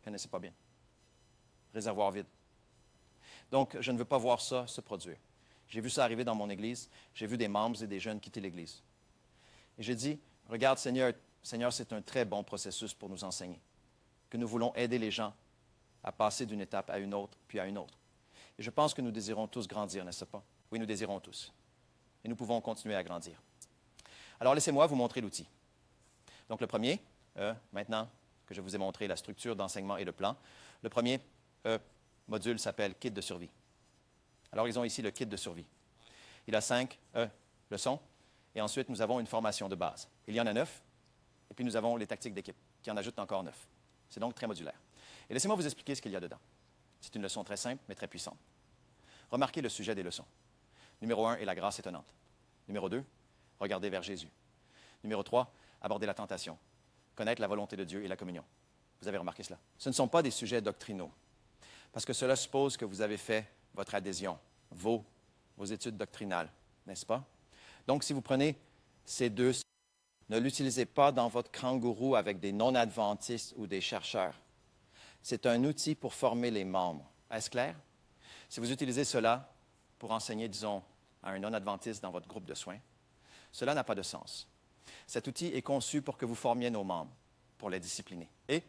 connaissez pas bien. Réservoir vide. Donc, je ne veux pas voir ça se produire. J'ai vu ça arriver dans mon Église. J'ai vu des membres et des jeunes quitter l'Église. Et j'ai dit, regarde Seigneur, c'est un très bon processus pour nous enseigner, que nous voulons aider les gens à passer d'une étape à une autre, puis à une autre. Et je pense que nous désirons tous grandir, n'est-ce pas? Oui, nous désirons tous. Et nous pouvons continuer à grandir. Alors, laissez-moi vous montrer l'outil. Donc, le premier, maintenant que je vous ai montré la structure d'enseignement et le plan, le premier module s'appelle « Kit de survie ». Alors, ils ont ici le kit de survie. Il a 5 leçons, et ensuite, nous avons une formation de base. Il y en a 9, et puis nous avons les tactiques d'équipe, qui en ajoutent encore 9. C'est donc très modulaire. Et laissez-moi vous expliquer ce qu'il y a dedans. C'est une leçon très simple, mais très puissante. Remarquez le sujet des leçons. Numéro 1 est la grâce étonnante. Numéro 2, regardez vers Jésus. Numéro 3, aborder la tentation. Connaître la volonté de Dieu et la communion. Vous avez remarqué cela? Ce ne sont pas des sujets doctrinaux, parce que cela suppose que vous avez fait votre adhésion, vos études doctrinales, n'est-ce pas? Donc, si vous prenez ces deux, ne l'utilisez pas dans votre kangourou avec des non-adventistes ou des chercheurs. C'est un outil pour former les membres. Est-ce clair? Si vous utilisez cela pour enseigner, disons, à un non-adventiste dans votre groupe de soins, cela n'a pas de sens. Cet outil est conçu pour que vous formiez nos membres, pour les discipliner. Et,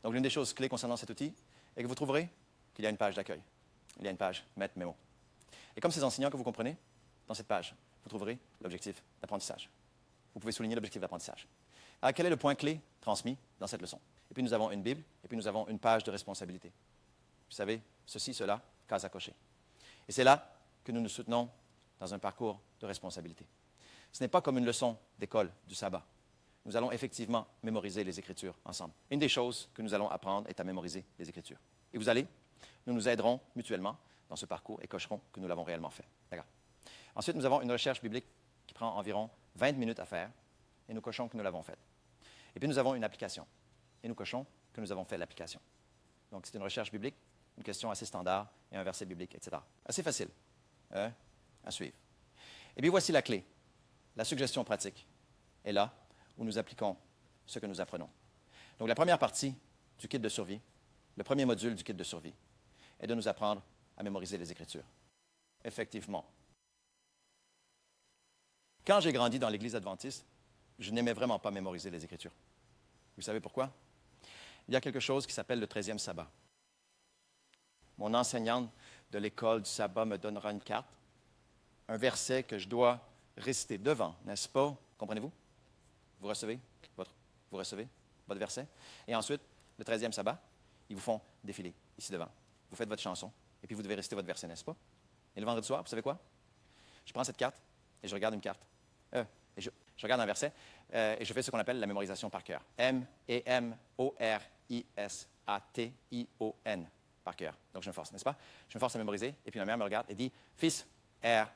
donc, l'une des choses clés concernant cet outil est que vous trouverez qu'il y a une page d'accueil. Il y a une page Maître Mémo. Et comme ces enseignants que vous comprenez, dans cette page, vous trouverez l'objectif d'apprentissage. Vous pouvez souligner l'objectif d'apprentissage. Alors, quel est le point clé transmis dans cette leçon? Et puis, nous avons une Bible, et puis nous avons une page de responsabilité. Vous savez, ceci, cela, case à cocher. Et c'est là que nous nous soutenons dans un parcours de responsabilité. Ce n'est pas comme une leçon d'école du sabbat. Nous allons effectivement mémoriser les Écritures ensemble. Une des choses que nous allons apprendre est à mémoriser les Écritures. Et vous allez, nous nous aiderons mutuellement dans ce parcours et cocherons que nous l'avons réellement fait. D'accord. Ensuite, nous avons une recherche biblique qui prend environ 20 minutes à faire et nous cochons que nous l'avons faite. Et puis, nous avons une application et nous cochons que nous avons fait l'application. Donc, c'est une recherche biblique, une question assez standard et un verset biblique, etc. Assez facile à suivre. Et puis, voici la clé. La suggestion pratique est là où nous appliquons ce que nous apprenons. Donc, la première partie du kit de survie, le premier module du kit de survie, est de nous apprendre à mémoriser les Écritures. Effectivement. Quand j'ai grandi dans l'Église adventiste, je n'aimais vraiment pas mémoriser les Écritures. Vous savez pourquoi? Il y a quelque chose qui s'appelle le 13e sabbat. Mon enseignante de l'école du sabbat me donnera une carte, un verset que je dois réciter devant, n'est-ce pas? Comprenez-vous? Vous recevez votre verset. Et ensuite, le 13e sabbat, ils vous font défiler ici devant. Vous faites votre chanson, et puis vous devez réciter votre verset, n'est-ce pas? Et le vendredi soir, vous savez quoi? Je prends cette carte, et je regarde une carte. Et je regarde un verset, et je fais ce qu'on appelle la mémorisation par cœur. M-E-M-O-R-I-S-A-T-I-O-N, par cœur. Donc, je me force, n'est-ce pas? Je me force à mémoriser, et puis ma mère me regarde et dit, « Fils, R,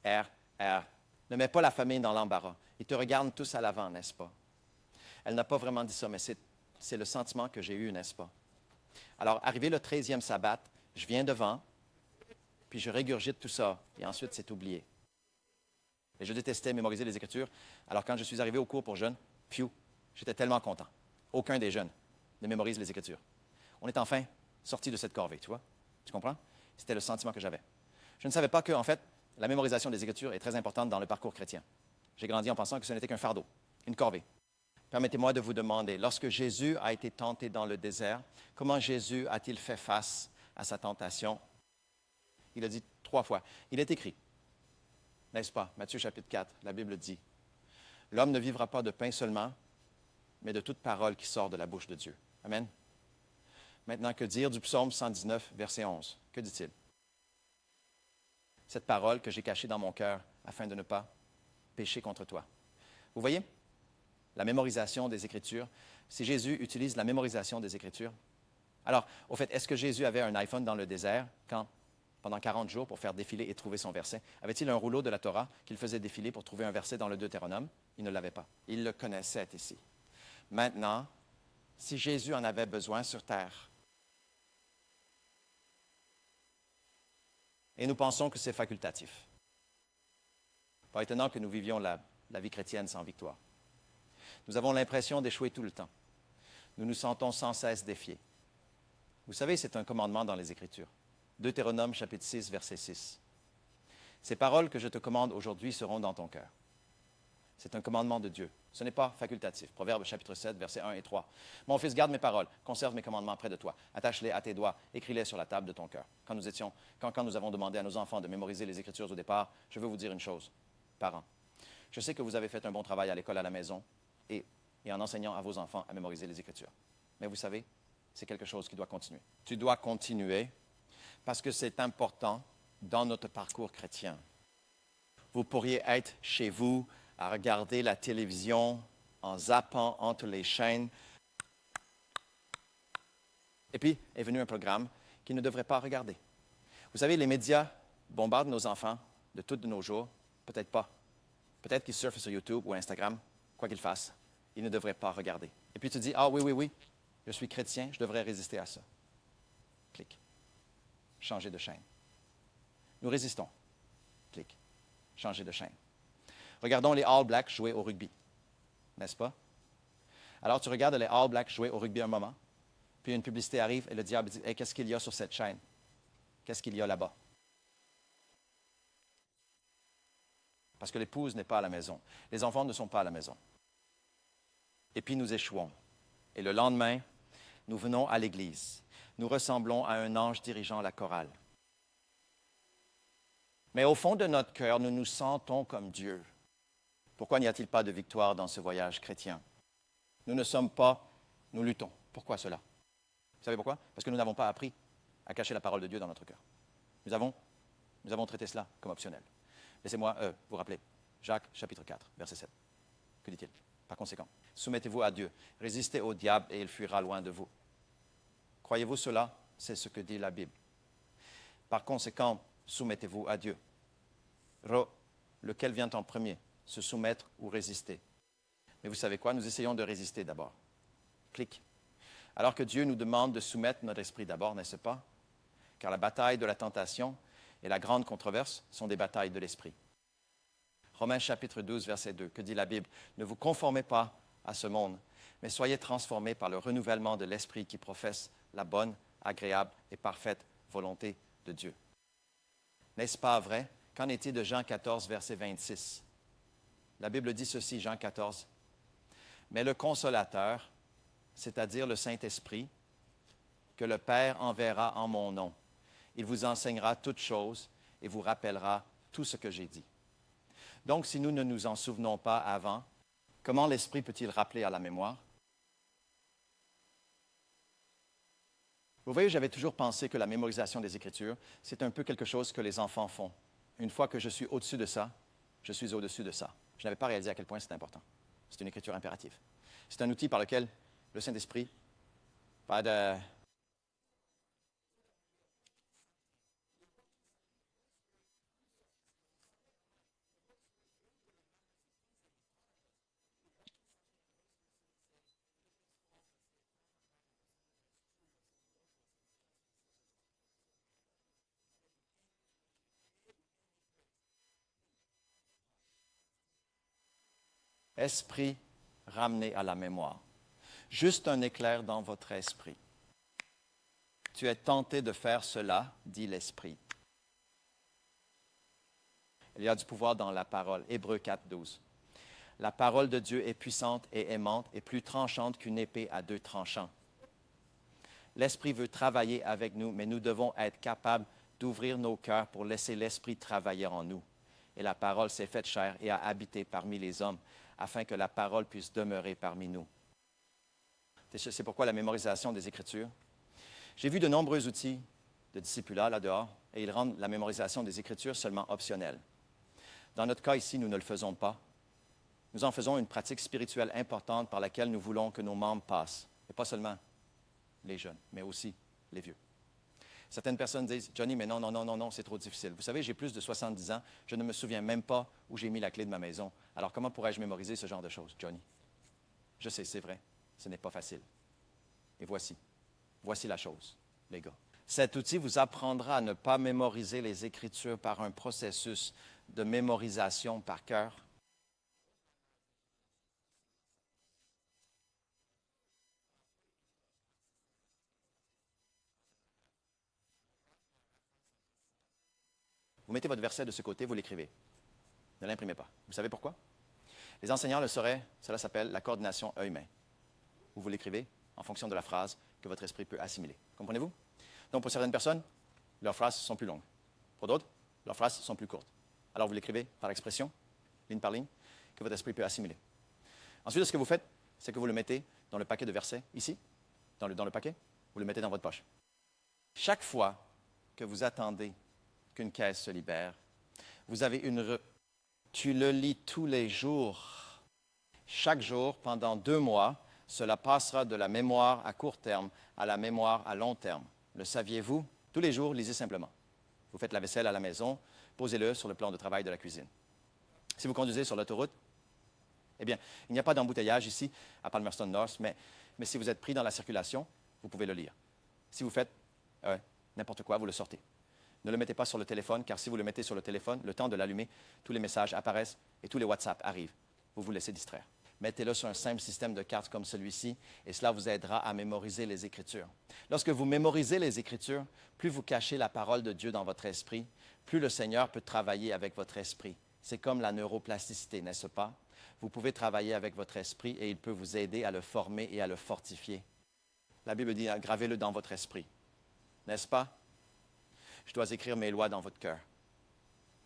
R, R. Ne mets pas la famille dans l'embarras. Ils te regardent tous à l'avant, n'est-ce pas? » Elle n'a pas vraiment dit ça, mais c'est le sentiment que j'ai eu, n'est-ce pas? Alors, arrivé le 13e sabbat, je viens devant, puis je régurgite tout ça, et ensuite, c'est oublié. Et je détestais mémoriser les Écritures. Alors, quand je suis arrivé au cours pour jeunes, j'étais tellement content. Aucun des jeunes ne mémorise les Écritures. On est enfin sorti de cette corvée, tu vois? Tu comprends? C'était le sentiment que j'avais. Je ne savais pas que, en fait, la mémorisation des Écritures est très importante dans le parcours chrétien. J'ai grandi en pensant que ce n'était qu'un fardeau, une corvée. Permettez-moi de vous demander, lorsque Jésus a été tenté dans le désert, comment Jésus a-t-il fait face à sa tentation? Il a dit 3 fois. Il est écrit, n'est-ce pas? Matthieu chapitre 4, la Bible dit, « L'homme ne vivra pas de pain seulement, mais de toute parole qui sort de la bouche de Dieu. » Amen. Maintenant, que dire du psaume 119, verset 11? Que dit-il? Cette parole que j'ai cachée dans mon cœur afin de ne pas pécher contre toi. Vous voyez? La mémorisation des Écritures. Si Jésus utilise la mémorisation des Écritures, alors, au fait, est-ce que Jésus avait un iPhone dans le désert pendant 40 jours pour faire défiler et trouver son verset? Avait-il un rouleau de la Torah qu'il faisait défiler pour trouver un verset dans le Deutéronome? Il ne l'avait pas. Il le connaissait ici. Maintenant, si Jésus en avait besoin sur terre, et nous pensons que c'est facultatif. Pas étonnant que nous vivions la vie chrétienne sans victoire. Nous avons l'impression d'échouer tout le temps. nous nous sentons sans cesse défiés. Vous savez, c'est un commandement dans les Écritures. Deutéronome chapitre 6, verset 6. Ces paroles que je te commande aujourd'hui seront dans ton cœur. C'est un commandement de Dieu. Ce n'est pas facultatif. Proverbe chapitre 7, versets 1 et 3. Mon fils, garde mes paroles, conserve mes commandements près de toi, attache-les à tes doigts, écris-les sur la table de ton cœur. Quand nous avons demandé à nos enfants de mémoriser les Écritures au départ, je veux vous dire une chose, parents. Je sais que vous avez fait un bon travail à l'école, à la maison, et en enseignant à vos enfants à mémoriser les Écritures. Mais vous savez, c'est quelque chose qui doit continuer. Tu dois continuer parce que c'est important dans notre parcours chrétien. Vous pourriez être chez vous à regarder la télévision en zappant entre les chaînes. Et puis est venu un programme qu'ils ne devraient pas regarder. Vous savez, les médias bombardent nos enfants de tous nos jours. Peut-être pas. Peut-être qu'ils surfent sur YouTube ou Instagram, quoi qu'ils fassent. Ils ne devraient pas regarder. Et puis tu dis, ah oui, je suis chrétien, je devrais résister à ça. Clic. Changer de chaîne. Nous résistons. Clic. Changer de chaîne. Regardons les All Blacks jouer au rugby, n'est-ce pas? Alors, tu regardes les All Blacks jouer au rugby un moment, puis une publicité arrive et le diable dit, hey, qu'est-ce qu'il y a sur cette chaîne? Qu'est-ce qu'il y a là-bas? Parce que l'épouse n'est pas à la maison. Les enfants ne sont pas à la maison. Et puis, nous échouons. Et le lendemain, nous venons à l'église. Nous ressemblons à un ange dirigeant la chorale. Mais au fond de notre cœur, nous nous sentons comme Dieu. Pourquoi n'y a-t-il pas de victoire dans ce voyage chrétien? Nous ne sommes pas, nous luttons. Pourquoi cela? Vous savez pourquoi? Parce que nous n'avons pas appris à cacher la parole de Dieu dans notre cœur. Nous avons traité cela comme optionnel. Laissez-moi vous rappeler. Jacques, chapitre 4, verset 7. Que dit-il? Par conséquent, soumettez-vous à Dieu, résistez au diable et il fuira loin de vous. Croyez-vous cela? C'est ce que dit la Bible. Par conséquent, soumettez-vous à Dieu. Lequel vient en premier? Se soumettre ou résister? Mais vous savez quoi? Nous essayons de résister d'abord. Clic. Alors que Dieu nous demande de soumettre notre esprit d'abord, n'est-ce pas? Car la bataille de la tentation et la grande controverse sont des batailles de l'esprit. Romains chapitre 12, verset 2, que dit la Bible? Ne vous conformez pas à ce monde, mais soyez transformés par le renouvellement de l'esprit qui professe la bonne, agréable et parfaite volonté de Dieu. N'est-ce pas vrai? Qu'en est-il de Jean 14, verset 26? La Bible dit ceci, Jean 14. Mais le Consolateur, c'est-à-dire le Saint-Esprit, que le Père enverra en mon nom, il vous enseignera toutes choses et vous rappellera tout ce que j'ai dit. Donc, si nous ne nous en souvenons pas avant, comment l'Esprit peut-il rappeler à la mémoire? Vous voyez, j'avais toujours pensé que la mémorisation des Écritures, c'est un peu quelque chose que les enfants font. Une fois que je suis au-dessus de ça, je suis au-dessus de ça. Je n'avais pas réalisé à quel point c'est important. C'est une écriture impérative. C'est un outil par lequel le Saint-Esprit va de... Esprit ramené à la mémoire. Juste un éclair dans votre esprit. Tu es tenté de faire cela, dit l'Esprit. Il y a du pouvoir dans la parole. Hébreux 4, 12. La parole de Dieu est puissante et aimante et plus tranchante qu'une épée à deux tranchants. L'Esprit veut travailler avec nous, mais nous devons être capables d'ouvrir nos cœurs pour laisser l'Esprit travailler en nous. Et la parole s'est faite chair et a habité parmi les hommes, afin que la parole puisse demeurer parmi nous. C'est pourquoi la mémorisation des Écritures. J'ai vu de nombreux outils de discipulat là-dehors, et ils rendent la mémorisation des Écritures seulement optionnelle. Dans notre cas ici, nous ne le faisons pas. Nous en faisons une pratique spirituelle importante par laquelle nous voulons que nos membres passent. Et pas seulement les jeunes, mais aussi les vieux. Certaines personnes disent, Johnny, mais non, c'est trop difficile. Vous savez, j'ai plus de 70 ans, je ne me souviens même pas où j'ai mis la clé de ma maison. Alors comment pourrais-je mémoriser ce genre de choses, Johnny? Je sais, c'est vrai, ce n'est pas facile. Et voici la chose, les gars. Cet outil vous apprendra à ne pas mémoriser les Écritures par un processus de mémorisation par cœur. Vous mettez votre verset de ce côté, vous l'écrivez. Ne l'imprimez pas. Vous savez pourquoi? Les enseignants le sauraient, cela s'appelle la coordination œil-main. Vous l'écrivez en fonction de la phrase que votre esprit peut assimiler. Comprenez-vous? Donc, pour certaines personnes, leurs phrases sont plus longues. Pour d'autres, leurs phrases sont plus courtes. Alors, vous l'écrivez par expression, ligne par ligne, que votre esprit peut assimiler. Ensuite, ce que vous faites, c'est que vous le mettez dans le paquet de versets, ici, dans le paquet, vous le mettez dans votre poche. Chaque fois que vous attendez qu'une caisse se libère, vous avez tu le lis tous les jours. Chaque jour, pendant 2 mois, cela passera de la mémoire à court terme à la mémoire à long terme. Le saviez-vous? Tous les jours, lisez simplement. Vous faites la vaisselle à la maison, posez-le sur le plan de travail de la cuisine. Si vous conduisez sur l'autoroute, eh bien, il n'y a pas d'embouteillage ici, à Palmerston North, mais si vous êtes pris dans la circulation, vous pouvez le lire. Si vous faites n'importe quoi, vous le sortez. Ne le mettez pas sur le téléphone, car si vous le mettez sur le téléphone, le temps de l'allumer, tous les messages apparaissent et tous les WhatsApp arrivent. Vous vous laissez distraire. Mettez-le sur un simple système de cartes comme celui-ci, et cela vous aidera à mémoriser les Écritures. Lorsque vous mémorisez les Écritures, plus vous cachez la parole de Dieu dans votre esprit, plus le Seigneur peut travailler avec votre esprit. C'est comme la neuroplasticité, n'est-ce pas? Vous pouvez travailler avec votre esprit et il peut vous aider à le former et à le fortifier. La Bible dit, gravez-le dans votre esprit. N'est-ce pas? Je dois écrire mes lois dans votre cœur.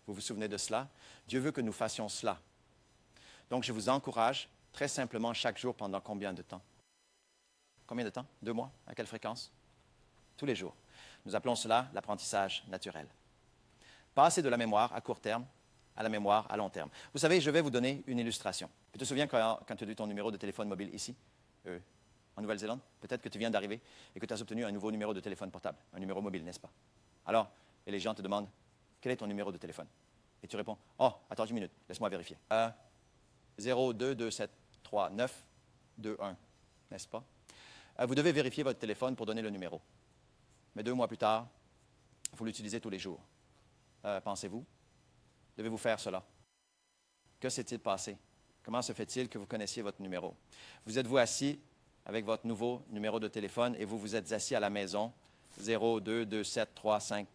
Vous vous souvenez de cela? Dieu veut que nous fassions cela. Donc, je vous encourage très simplement chaque jour pendant combien de temps? Combien de temps? 2 mois? À quelle fréquence? Tous les jours. Nous appelons cela l'apprentissage naturel. Passer de la mémoire à court terme à la mémoire à long terme. Vous savez, je vais vous donner une illustration. Tu te souviens quand tu as eu ton numéro de téléphone mobile ici, en Nouvelle-Zélande? Peut-être que tu viens d'arriver et que tu as obtenu un nouveau numéro de téléphone portable, un numéro mobile, n'est-ce pas? Alors, et les gens te demandent, quel est ton numéro de téléphone? Et tu réponds, oh, attends une minute, laisse-moi vérifier. 022733921, n'est-ce pas? Vous devez vérifier votre téléphone pour donner le numéro. Mais 2 mois plus tard, vous l'utilisez tous les jours. Pensez-vous? Devez-vous faire cela? Que s'est-il passé? Comment se fait-il que vous connaissiez votre numéro? Vous êtes-vous assis avec votre nouveau numéro de téléphone et vous vous êtes assis à la maison, 0227335.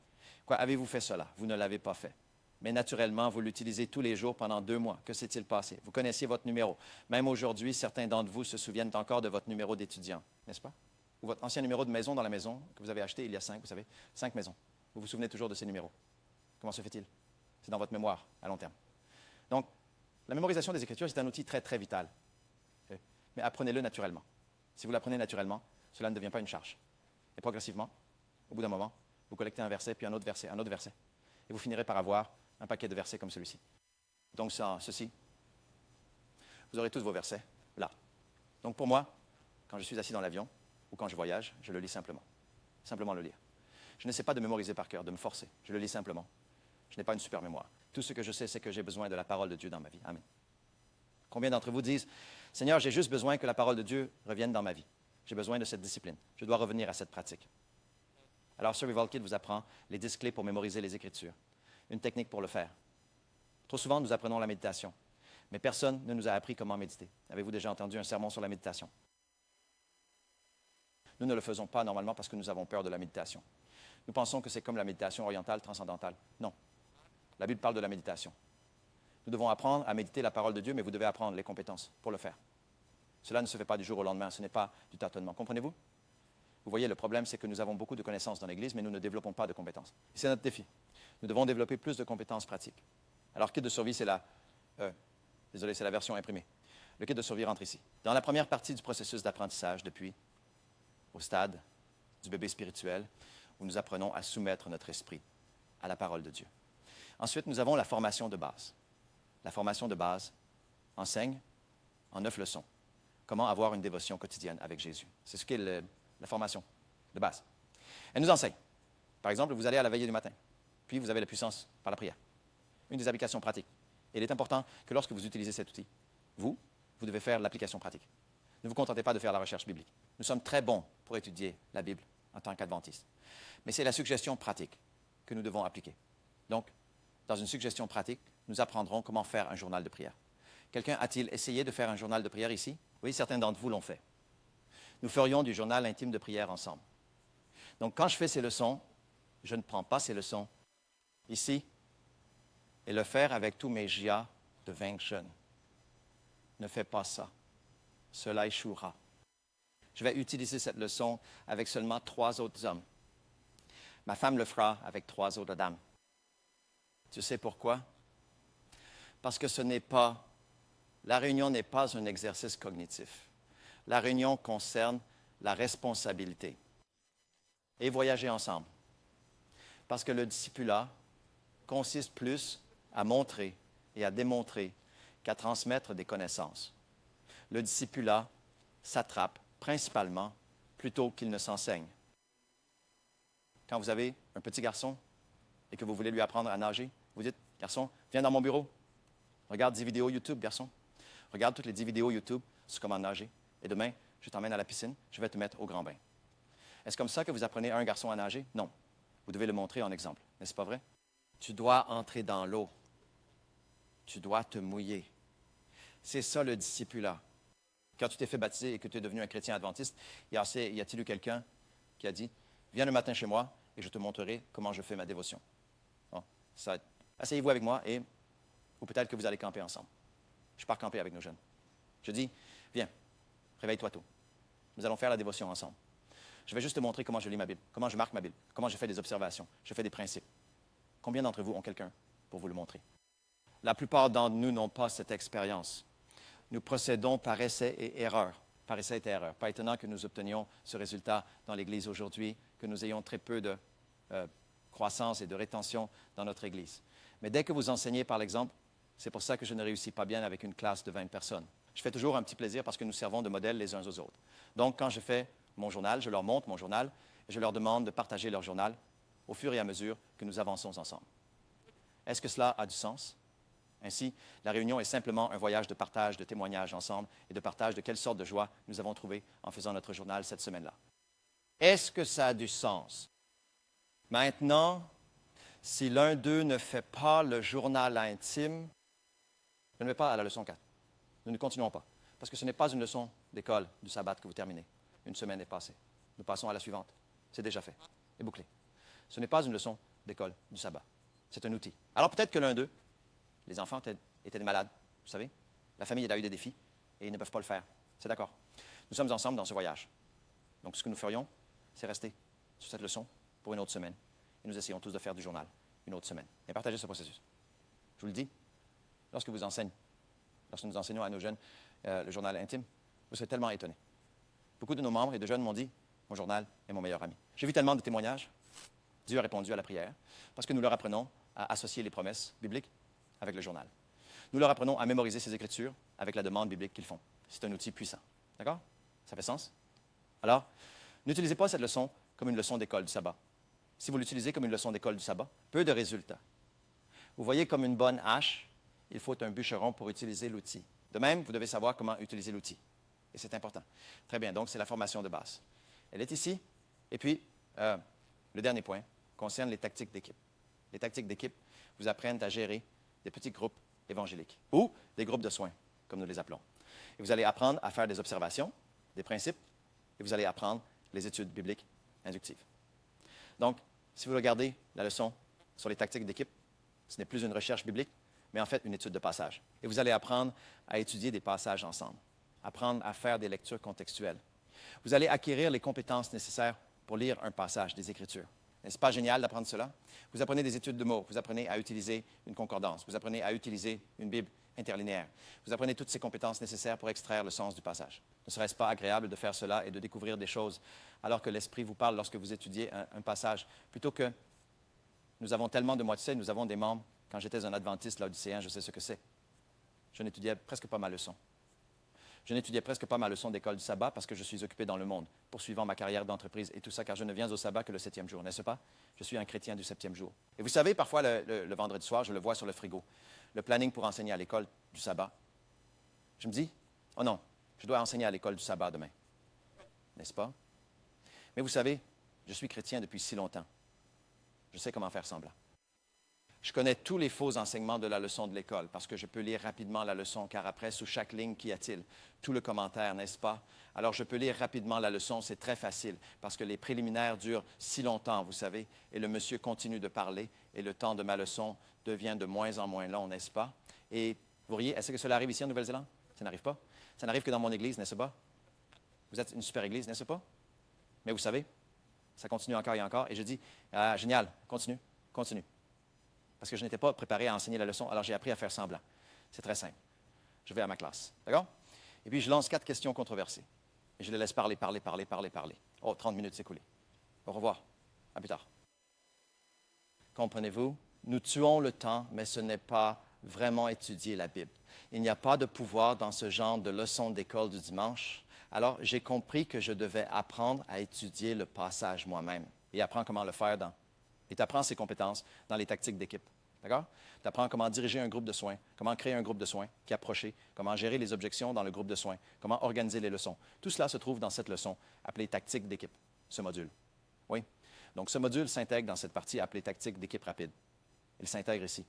Quoi, avez-vous fait cela? Vous ne l'avez pas fait. Mais naturellement, vous l'utilisez tous les jours pendant 2 mois. Que s'est-il passé? Vous connaissiez votre numéro. Même aujourd'hui, certains d'entre vous se souviennent encore de votre numéro d'étudiant, n'est-ce pas? Ou votre ancien numéro de maison dans la maison que vous avez acheté il y a 5, vous savez, 5 maisons. Vous vous souvenez toujours de ces numéros. Comment se fait-il? C'est dans votre mémoire à long terme. Donc, la mémorisation des Écritures, c'est un outil très, très vital. Mais apprenez-le naturellement. Si vous l'apprenez naturellement, cela ne devient pas une charge. Et progressivement, au bout d'un moment, vous collectez un verset, puis un autre verset, et vous finirez par avoir un paquet de versets comme celui-ci. Donc, ceci, vous aurez tous vos versets là. Donc, pour moi, quand je suis assis dans l'avion ou quand je voyage, je le lis simplement. Simplement le lire. Je n'essaie pas de mémoriser par cœur, de me forcer. Je le lis simplement. Je n'ai pas une super mémoire. Tout ce que je sais, c'est que j'ai besoin de la parole de Dieu dans ma vie. Amen. Combien d'entre vous disent, Seigneur, j'ai juste besoin que la parole de Dieu revienne dans ma vie. J'ai besoin de cette discipline. Je dois revenir à cette pratique. Alors, Survival Kit vous apprend les 10 clés pour mémoriser les Écritures. Une technique pour le faire. Trop souvent, nous apprenons la méditation, mais personne ne nous a appris comment méditer. Avez-vous déjà entendu un sermon sur la méditation? Nous ne le faisons pas normalement parce que nous avons peur de la méditation. Nous pensons que c'est comme la méditation orientale, transcendantale. Non. La Bible parle de la méditation. Nous devons apprendre à méditer la parole de Dieu, mais vous devez apprendre les compétences pour le faire. Cela ne se fait pas du jour au lendemain, ce n'est pas du tâtonnement. Comprenez-vous? Vous voyez, le problème, c'est que nous avons beaucoup de connaissances dans l'Église, mais nous ne développons pas de compétences. C'est notre défi. Nous devons développer plus de compétences pratiques. Alors, kit de survie, c'est désolé, c'est la version imprimée. Le kit de survie rentre ici. Dans la première partie du processus d'apprentissage, depuis au stade du bébé spirituel, où nous apprenons à soumettre notre esprit à la parole de Dieu. Ensuite, nous avons la formation de base. La formation de base enseigne en 9 leçons comment avoir une dévotion quotidienne avec Jésus. C'est ce qu'est la formation de base. Elle nous enseigne. Par exemple, vous allez à la veillée du matin, puis vous avez la puissance par la prière. Une des applications pratiques. Et il est important que lorsque vous utilisez cet outil, vous devez faire l'application pratique. Ne vous contentez pas de faire la recherche biblique. Nous sommes très bons pour étudier la Bible en tant qu'adventistes. Mais c'est la suggestion pratique que nous devons appliquer. Donc, dans une suggestion pratique, nous apprendrons comment faire un journal de prière. Quelqu'un a-t-il essayé de faire un journal de prière ici? Oui, certains d'entre vous l'ont fait. Nous ferions du journal intime de prière ensemble. Donc, quand je fais ces leçons, je ne prends pas ces leçons ici et le faire avec tous mes GIA de 20 jeunes. Ne fais pas ça. Cela échouera. Je vais utiliser cette leçon avec seulement 3 autres hommes. Ma femme le fera avec 3 autres dames. Tu sais pourquoi? Parce que la réunion n'est pas un exercice cognitif. La réunion concerne la responsabilité et voyager ensemble. Parce que le discipulat consiste plus à montrer et à démontrer qu'à transmettre des connaissances. Le discipulat s'attrape principalement plutôt qu'il ne s'enseigne. Quand vous avez un petit garçon et que vous voulez lui apprendre à nager, vous dites, « Garçon, viens dans mon bureau. Regarde 10 vidéos YouTube, garçon. Regarde toutes les 10 vidéos YouTube sur comment nager. Et demain, je t'emmène à la piscine, je vais te mettre au grand bain. » Est-ce comme ça que vous apprenez à un garçon à nager? Non. Vous devez le montrer en exemple. N'est-ce pas vrai? Tu dois entrer dans l'eau. Tu dois te mouiller. C'est ça le discipulat. Quand tu t'es fait baptiser et que tu es devenu un chrétien adventiste, y a-t-il eu quelqu'un qui a dit, « Viens le matin chez moi et je te montrerai comment je fais ma dévotion. » Bon, asseyez-vous avec moi ou peut-être que vous allez camper ensemble. Je pars camper avec nos jeunes. Je dis, « Viens, réveille-toi tôt. Nous allons faire la dévotion ensemble. Je vais juste te montrer comment je lis ma Bible, comment je marque ma Bible, comment je fais des observations, je fais des principes. » Combien d'entre vous ont quelqu'un pour vous le montrer? La plupart d'entre nous n'ont pas cette expérience. Nous procédons par essai et erreur. Par essai et erreur. Pas étonnant que nous obtenions ce résultat dans l'Église aujourd'hui, que nous ayons très peu de croissance et de rétention dans notre Église. Mais dès que vous enseignez par l'exemple, c'est pour ça que je ne réussis pas bien avec une classe de 20 personnes. Je fais toujours un petit plaisir parce que nous servons de modèle les uns aux autres. Donc, quand je fais mon journal, je leur montre mon journal et je leur demande de partager leur journal au fur et à mesure que nous avançons ensemble. Est-ce que cela a du sens? Ainsi, la réunion est simplement un voyage de partage, de témoignage ensemble et de partage de quelle sorte de joie nous avons trouvé en faisant notre journal cette semaine-là. Est-ce que ça a du sens? Maintenant, si l'un d'eux ne fait pas le journal intime, je ne vais pas à la leçon 4. Nous ne continuons pas, parce que ce n'est pas une leçon d'école du sabbat que vous terminez. Une semaine est passée. Nous passons à la suivante. C'est déjà fait et bouclé. Ce n'est pas une leçon d'école du sabbat. C'est un outil. Alors peut-être que l'un d'eux, les enfants étaient des malades, vous savez. La famille a eu des défis et ils ne peuvent pas le faire. C'est d'accord. Nous sommes ensemble dans ce voyage. Donc ce que nous ferions, c'est rester sur cette leçon pour une autre semaine. Et nous essayons tous de faire du journal une autre semaine. Et partager ce processus. Je vous le dis, lorsque nous enseignons à nos jeunes le journal intime, vous serez tellement étonnés. Beaucoup de nos membres et de jeunes m'ont dit, mon journal est mon meilleur ami. J'ai vu tellement de témoignages. Dieu a répondu à la prière parce que nous leur apprenons à associer les promesses bibliques avec le journal. Nous leur apprenons à mémoriser ces Écritures avec la demande biblique qu'ils font. C'est un outil puissant. D'accord? Ça fait sens? Alors, n'utilisez pas cette leçon comme une leçon d'école du sabbat. Si vous l'utilisez comme une leçon d'école du sabbat, peu de résultats. Vous voyez, comme une bonne hache, il faut un bûcheron pour utiliser l'outil. De même, vous devez savoir comment utiliser l'outil. Et c'est important. Très bien, donc c'est la formation de base. Elle est ici. Et puis, le dernier point concerne les tactiques d'équipe. Les tactiques d'équipe vous apprennent à gérer des petits groupes évangéliques ou des groupes de soins, comme nous les appelons. Et vous allez apprendre à faire des observations, des principes, et vous allez apprendre les études bibliques inductives. Donc, si vous regardez la leçon sur les tactiques d'équipe, ce n'est plus une recherche biblique, mais en fait une étude de passage. Et vous allez apprendre à étudier des passages ensemble, apprendre à faire des lectures contextuelles. Vous allez acquérir les compétences nécessaires pour lire un passage des Écritures. N'est-ce pas génial d'apprendre cela? Vous apprenez des études de mots, vous apprenez à utiliser une concordance, vous apprenez à utiliser une Bible interlinéaire. Vous apprenez toutes ces compétences nécessaires pour extraire le sens du passage. Ne serait-ce pas agréable de faire cela et de découvrir des choses alors que l'Esprit vous parle lorsque vous étudiez un passage, plutôt que nous avons tellement de moitiés, nous avons des membres. Quand j'étais un adventiste laodicéen, je sais ce que c'est. Je n'étudiais presque pas ma leçon. Je n'étudiais presque pas ma leçon d'école du sabbat parce que je suis occupé dans le monde, poursuivant ma carrière d'entreprise et tout ça, car je ne viens au sabbat que le 7e jour, n'est-ce pas? Je suis un chrétien du 7e jour. Et vous savez, parfois, le vendredi soir, je le vois sur le frigo, le planning pour enseigner à l'école du sabbat. Je me dis, oh non, je dois enseigner à l'école du sabbat demain. N'est-ce pas? Mais vous savez, je suis chrétien depuis si longtemps. Je sais comment faire semblant. Je connais tous les faux enseignements de la leçon de l'école parce que je peux lire rapidement la leçon, car après, sous chaque ligne, qu'y a-t-il? Tout le commentaire, n'est-ce pas? Alors, je peux lire rapidement la leçon, c'est très facile parce que les préliminaires durent si longtemps, vous savez, et le monsieur continue de parler et le temps de ma leçon devient de moins en moins long, n'est-ce pas? Et vous voyez, est-ce que cela arrive ici en Nouvelle-Zélande? Ça n'arrive pas. Ça n'arrive que dans mon église, n'est-ce pas? Vous êtes une super église, n'est-ce pas? Mais vous savez, ça continue encore et encore. Et je dis, ah, génial, continue, continue. Parce que je n'étais pas préparé à enseigner la leçon, alors j'ai appris à faire semblant. C'est très simple. Je vais à ma classe, d'accord? Et puis je lance 4 questions controversées. Et je les laisse parler. Oh, 30 minutes, c'est écoulé. Au revoir. À plus tard. Comprenez-vous? Nous tuons le temps, mais ce n'est pas vraiment étudier la Bible. Il n'y a pas de pouvoir dans ce genre de leçon d'école du dimanche. Alors, j'ai compris que je devais apprendre à étudier le passage moi-même et apprendre comment le faire et tu apprends ces compétences dans les tactiques d'équipe. D'accord? Tu apprends comment diriger un groupe de soins, comment créer un groupe de soins qui est approché, comment gérer les objections dans le groupe de soins, comment organiser les leçons. Tout cela se trouve dans cette leçon appelée tactique d'équipe, ce module. Oui? Donc, ce module s'intègre dans cette partie appelée tactique d'équipe rapide. Il s'intègre ici.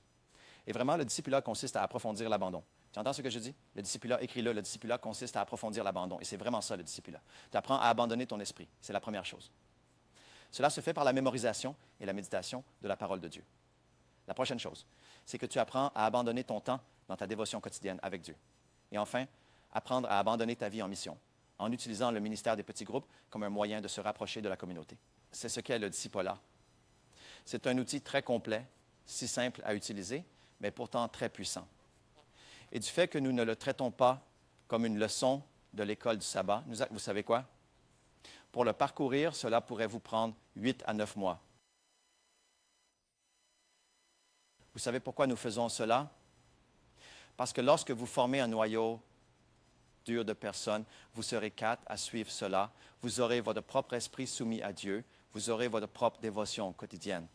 Et vraiment, le discipulat consiste à approfondir l'abandon. Tu entends ce que je dis? Le discipulat, écris-le, le discipulat consiste à approfondir l'abandon. Et c'est vraiment ça, le discipulat. Tu apprends à abandonner ton esprit. C'est la première chose. Cela se fait par la mémorisation et la méditation de la parole de Dieu. La prochaine chose, c'est que tu apprends à abandonner ton temps dans ta dévotion quotidienne avec Dieu. Et enfin, apprendre à abandonner ta vie en mission, en utilisant le ministère des petits groupes comme un moyen de se rapprocher de la communauté. C'est ce qu'est le discipulat. C'est un outil très complet, si simple à utiliser, mais pourtant très puissant. Et du fait que nous ne le traitons pas comme une leçon de l'école du sabbat, vous savez quoi? Pour le parcourir, cela pourrait vous prendre 8 à 9 mois. Vous savez pourquoi nous faisons cela? Parce que lorsque vous formez un noyau dur de personnes, vous serez 4 à suivre cela. Vous aurez votre propre esprit soumis à Dieu. Vous aurez votre propre dévotion quotidienne.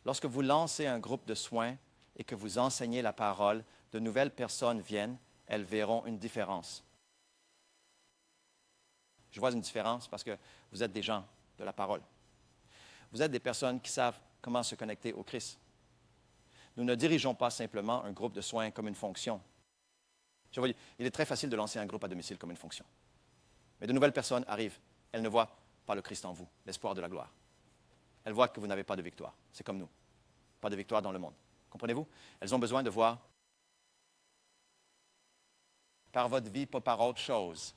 Lorsque vous lancez un groupe de soins et que vous enseignez la parole, de nouvelles personnes viennent, elles verront une différence. Je vois une différence parce que vous êtes des gens de la parole. Vous êtes des personnes qui savent comment se connecter au Christ. Nous ne dirigeons pas simplement un groupe de soins comme une fonction. Je vous dis, il est très facile de lancer un groupe à domicile comme une fonction. Mais de nouvelles personnes arrivent. Elles ne voient pas le Christ en vous, l'espoir de la gloire. Elles voient que vous n'avez pas de victoire. C'est comme nous. Pas de victoire dans le monde. Comprenez-vous? Elles ont besoin de voir par votre vie, pas par autre chose.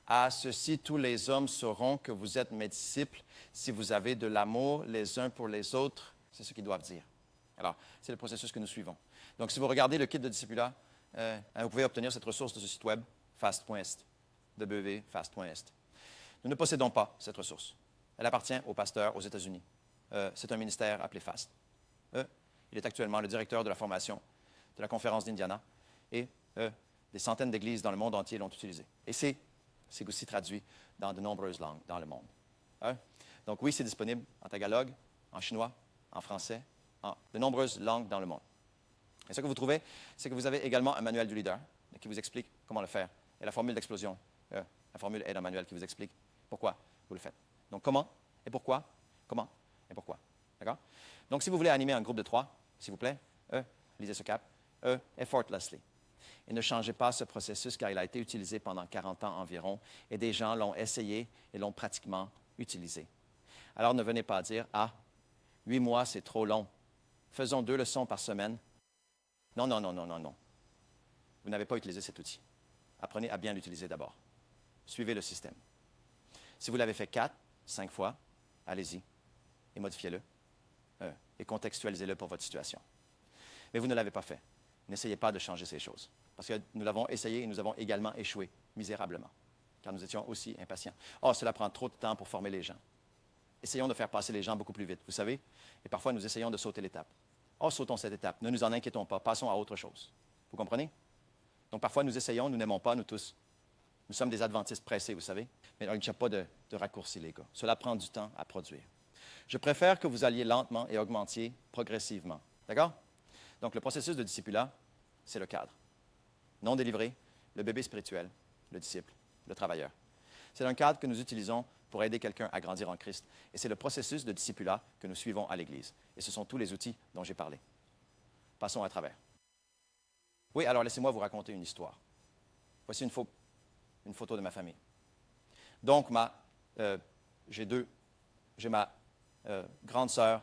À ceci, tous les hommes sauront que vous êtes mes disciples si vous avez de l'amour les uns pour les autres. C'est ce qu'ils doivent dire. Alors, c'est le processus que nous suivons. Donc, si vous regardez le kit de discipulat, vous pouvez obtenir cette ressource de ce site web, fast.est, www.fast.est. Nous ne possédons pas cette ressource. Elle appartient aux pasteurs aux États-Unis. C'est un ministère appelé FAST. Il est actuellement le directeur de la formation de la conférence d'Indiana et des centaines d'églises dans le monde entier l'ont utilisé. Et c'est aussi traduit dans de nombreuses langues dans le monde. Donc oui, c'est disponible en tagalog, en chinois, en français, en de nombreuses langues dans le monde. Et ce que vous trouvez, c'est que vous avez également un manuel du leader qui vous explique comment le faire. Et la formule d'explosion, la formule est un manuel qui vous explique pourquoi vous le faites. Donc comment et pourquoi, comment et pourquoi. D'accord? Donc si vous voulez animer un groupe de 3, s'il vous plaît, lisez ce cap, effortlessly. Et ne changez pas ce processus car il a été utilisé pendant 40 ans environ et des gens l'ont essayé et l'ont pratiquement utilisé. Alors ne venez pas dire, 8 mois, c'est trop long. Faisons 2 leçons par semaine. Non. Vous n'avez pas utilisé cet outil. Apprenez à bien l'utiliser d'abord. Suivez le système. Si vous l'avez fait 4, 5 fois, allez-y et modifiez-le et contextualisez-le pour votre situation. Mais vous ne l'avez pas fait. N'essayez pas de changer ces choses. Parce que nous l'avons essayé et nous avons également échoué misérablement, car nous étions aussi impatients. Cela prend trop de temps pour former les gens. Essayons de faire passer les gens beaucoup plus vite, vous savez. Et parfois, nous essayons de sauter l'étape. Sautons cette étape. Ne nous en inquiétons pas. Passons à autre chose. Vous comprenez? Donc, parfois, nous essayons, nous n'aimons pas, nous tous. Nous sommes des adventistes pressés, vous savez. Mais il n'y a pas de raccourci, les gars. Cela prend du temps à produire. Je préfère que vous alliez lentement et augmentiez progressivement. D'accord? Donc, le processus de discipulat, c'est le cadre. Non délivré, le bébé spirituel, le disciple, le travailleur. C'est un cadre que nous utilisons pour aider quelqu'un à grandir en Christ. Et c'est le processus de discipulat que nous suivons à l'Église. Et ce sont tous les outils dont j'ai parlé. Passons à travers. Oui, alors laissez-moi vous raconter une histoire. Voici une photo de ma famille. Donc, j'ai ma grande sœur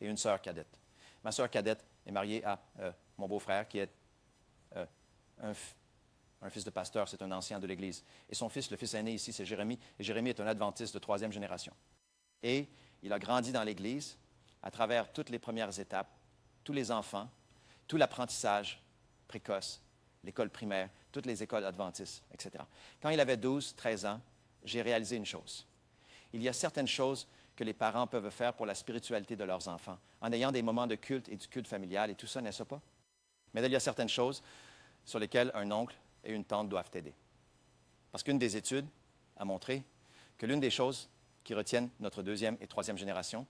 et une sœur cadette. Ma sœur cadette est mariée à mon beau-frère, qui est un fils de pasteur, c'est un ancien de l'Église. Et son fils, le fils aîné ici, c'est Jérémie. Et Jérémie est un adventiste de 3e génération. Et il a grandi dans l'Église à travers toutes les premières étapes, tous les enfants, tout l'apprentissage précoce, l'école primaire, toutes les écoles adventistes, etc. Quand il avait 12, 13 ans, j'ai réalisé une chose. Il y a certaines choses que les parents peuvent faire pour la spiritualité de leurs enfants, en ayant des moments de culte et du culte familial et tout ça, n'est-ce pas? Mais il y a certaines choses sur lesquelles un oncle et une tante doivent t'aider. Parce qu'une des études a montré que l'une des choses qui retiennent notre 2e et 3e génération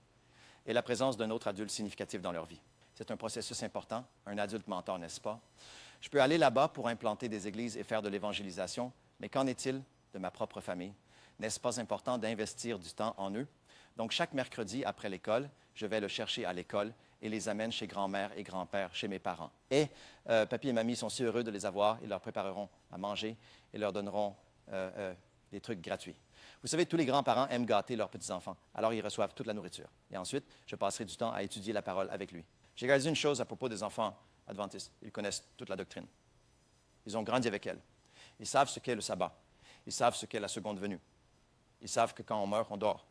est la présence d'un autre adulte significatif dans leur vie. C'est un processus important, un adulte mentor, n'est-ce pas? Je peux aller là-bas pour implanter des églises et faire de l'évangélisation, mais qu'en est-il de ma propre famille? N'est-ce pas important d'investir du temps en eux? Donc, chaque mercredi après l'école, je vais le chercher à l'école et les amène chez grand-mère et grand-père, chez mes parents. Et papy et mamie sont si heureux de les avoir, ils leur prépareront à manger et leur donneront des trucs gratuits. Vous savez, tous les grands-parents aiment gâter leurs petits-enfants, alors ils reçoivent toute la nourriture. Et ensuite, je passerai du temps à étudier la parole avec lui. J'ai réalisé une chose à propos des enfants adventistes. Ils connaissent toute la doctrine. Ils ont grandi avec elle. Ils savent ce qu'est le sabbat. Ils savent ce qu'est la seconde venue. Ils savent que quand on meurt, on dort.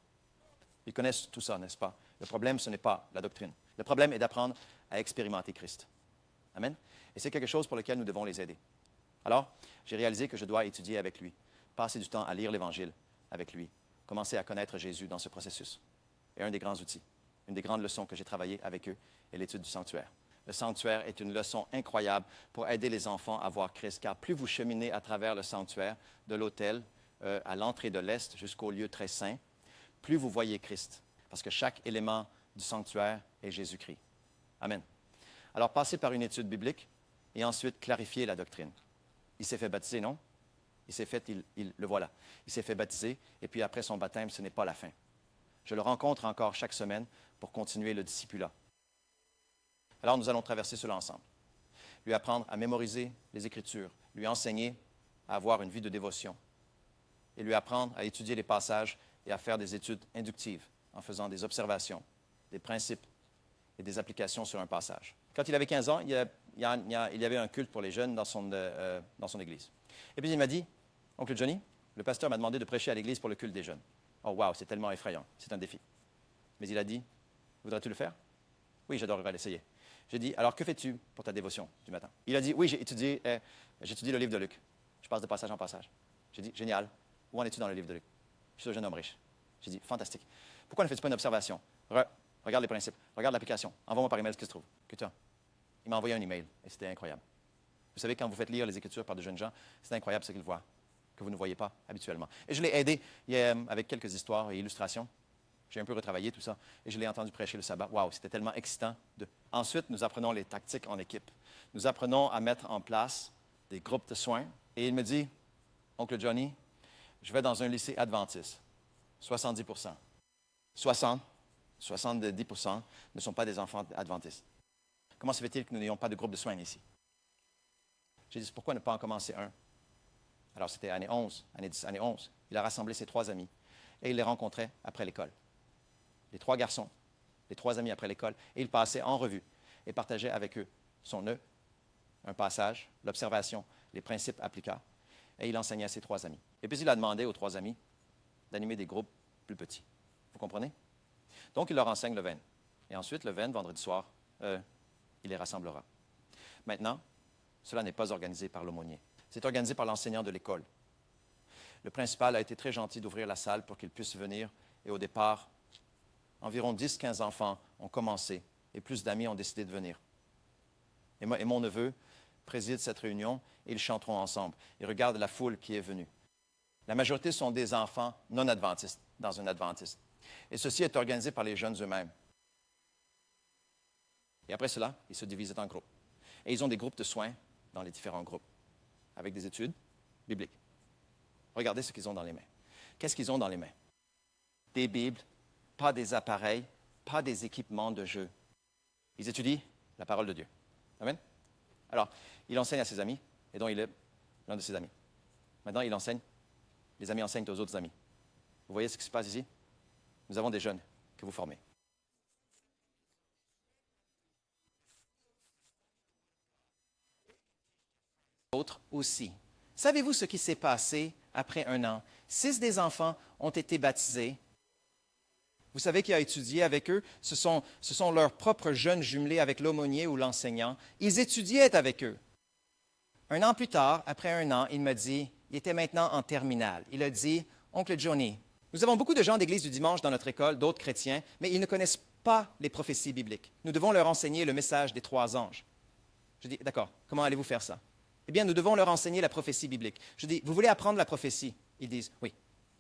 Ils connaissent tout ça, n'est-ce pas? Le problème, ce n'est pas la doctrine. Le problème est d'apprendre à expérimenter Christ. Amen? Et c'est quelque chose pour lequel nous devons les aider. Alors, j'ai réalisé que je dois étudier avec lui, passer du temps à lire l'Évangile avec lui, commencer à connaître Jésus dans ce processus. Et un des grands outils, une des grandes leçons que j'ai travaillées avec eux est l'étude du sanctuaire. Le sanctuaire est une leçon incroyable pour aider les enfants à voir Christ, car plus vous cheminez à travers le sanctuaire, de l'autel à l'entrée de l'Est jusqu'au lieu très saint, plus vous voyez Christ, parce que chaque élément du sanctuaire est Jésus-Christ. Amen. Alors, passez par une étude biblique et ensuite clarifier la doctrine. Il s'est fait baptiser, non? Il s'est fait, le voilà. Il s'est fait baptiser, et puis après son baptême, ce n'est pas la fin. Je le rencontre encore chaque semaine pour continuer le discipulat. Alors, nous allons traverser cela ensemble. Lui apprendre à mémoriser les Écritures, lui enseigner à avoir une vie de dévotion, et lui apprendre à étudier les passages et à faire des études inductives en faisant des observations, des principes et des applications sur un passage. Quand il avait 15 ans, il y avait un culte pour les jeunes dans son église. Et puis il m'a dit, « Oncle Johnny, le pasteur m'a demandé de prêcher à l'église pour le culte des jeunes. » Oh, wow, c'est tellement effrayant, c'est un défi. Mais il a dit, « Voudrais-tu le faire? » Oui, j'adorerais l'essayer. J'ai dit, « Alors que fais-tu pour ta dévotion du matin? » Il a dit, « Oui, j'ai étudié le livre de Luc. Je passe de passage en passage. » J'ai dit, « Génial. Où en es-tu dans le livre de Luc? » Je suis un jeune homme riche. J'ai dit, « Fantastique. Pourquoi ne fais-tu pas une observation? Regarde les principes, regarde l'application. Envoie-moi par email ce qui se trouve. Que tu as. » Il m'a envoyé un email et c'était incroyable. Vous savez, quand vous faites lire les Écritures par de jeunes gens, c'est incroyable ce qu'ils voient, que vous ne voyez pas habituellement. Et je l'ai aidé avec quelques histoires et illustrations. J'ai un peu retravaillé tout ça et je l'ai entendu prêcher le sabbat. Waouh, c'était tellement excitant. Ensuite, nous apprenons les tactiques en équipe. Nous apprenons à mettre en place des groupes de soins. Et il me dit, « Oncle Johnny, je vais dans un lycée adventiste. 70 70 ne sont pas des enfants adventistes. Comment se fait-il que nous n'ayons pas de groupe de soins ici? » J'ai dit, pourquoi ne pas en commencer un? Alors, c'était année 11, année 10, année 11. Il a rassemblé ses 3 amis et il les rencontrait après l'école. Les 3 garçons, les 3 amis après l'école, et il passait en revue et partageait avec eux son nœud, un passage, l'observation, les principes applicables, et il enseignait à ses 3 amis. Et puis, il a demandé aux 3 amis d'animer des groupes plus petits. Vous comprenez? Donc, il leur enseigne le 20. Et ensuite, le 20, vendredi soir, il les rassemblera. Maintenant, cela n'est pas organisé par l'aumônier. C'est organisé par l'enseignant de l'école. Le principal a été très gentil d'ouvrir la salle pour qu'ils puissent venir. Et au départ, environ 10-15 enfants ont commencé et plus d'amis ont décidé de venir. Et mon neveu préside cette réunion et ils chanteront ensemble. Et regarde la foule qui est venue. La majorité sont des enfants non adventistes dans un adventiste. Et ceci est organisé par les jeunes eux-mêmes. Et après cela, ils se divisent en groupes. Et ils ont des groupes de soins dans les différents groupes, avec des études bibliques. Regardez ce qu'ils ont dans les mains. Qu'est-ce qu'ils ont dans les mains? Des Bibles, pas des appareils, pas des équipements de jeu. Ils étudient la parole de Dieu. Amen? Alors, il enseigne à ses amis, et donc il est l'un de ses amis. Maintenant, il enseigne. Les amis enseignent aux autres amis. Vous voyez ce qui se passe ici? Nous avons des jeunes que vous formez. autres aussi. Savez-vous ce qui s'est passé après un an? 6 des enfants ont été baptisés. Vous savez qui a étudié avec eux? Ce sont leurs propres jeunes jumelés avec l'aumônier ou l'enseignant. Ils étudiaient avec eux. Un an plus tard, après un an, il m'a dit, il était maintenant en terminale. Il a dit, Oncle Johnny, nous avons beaucoup de gens d'église du dimanche dans notre école, d'autres chrétiens, mais ils ne connaissent pas les prophéties bibliques. Nous devons leur enseigner le message des 3 anges. Je dis, d'accord, comment allez-vous faire ça? Eh bien, nous devons leur enseigner la prophétie biblique. Je dis, vous voulez apprendre la prophétie? Ils disent, oui.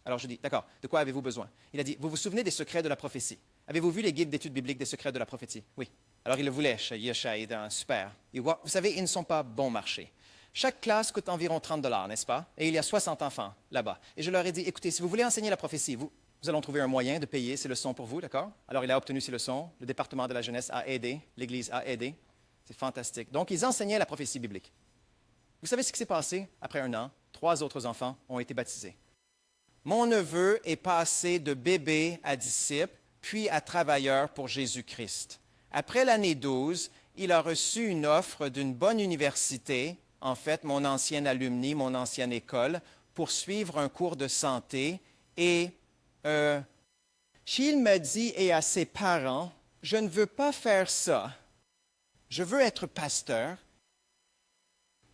Alors je dis, d'accord, de quoi avez-vous besoin? Il a dit, vous vous souvenez des secrets de la prophétie? Avez-vous vu les guides d'études bibliques des secrets de la prophétie? Oui. Alors il le voulait, super. Et vous savez, ils ne sont pas bon marché. Chaque classe coûte environ 30 $, n'est-ce pas? Et il y a 60 enfants là-bas. Et je leur ai dit, écoutez, si vous voulez enseigner la prophétie, vous allons trouver un moyen de payer ces leçons pour vous, d'accord? Alors il a obtenu ces leçons, le département de la jeunesse a aidé, l'Église a aidé. C'est fantastique. Donc ils enseignaient la prophétie biblique. Vous savez ce qui s'est passé? Après un an, 3 autres enfants ont été baptisés. Mon neveu est passé de bébé à disciple, puis à travailleur pour Jésus-Christ. Après l'année 12, il a reçu une offre d'une bonne université, en fait, mon ancienne alumni, mon ancienne école, pour suivre un cours de santé. Et il m'a dit, et à ses parents, je ne veux pas faire ça. Je veux être pasteur.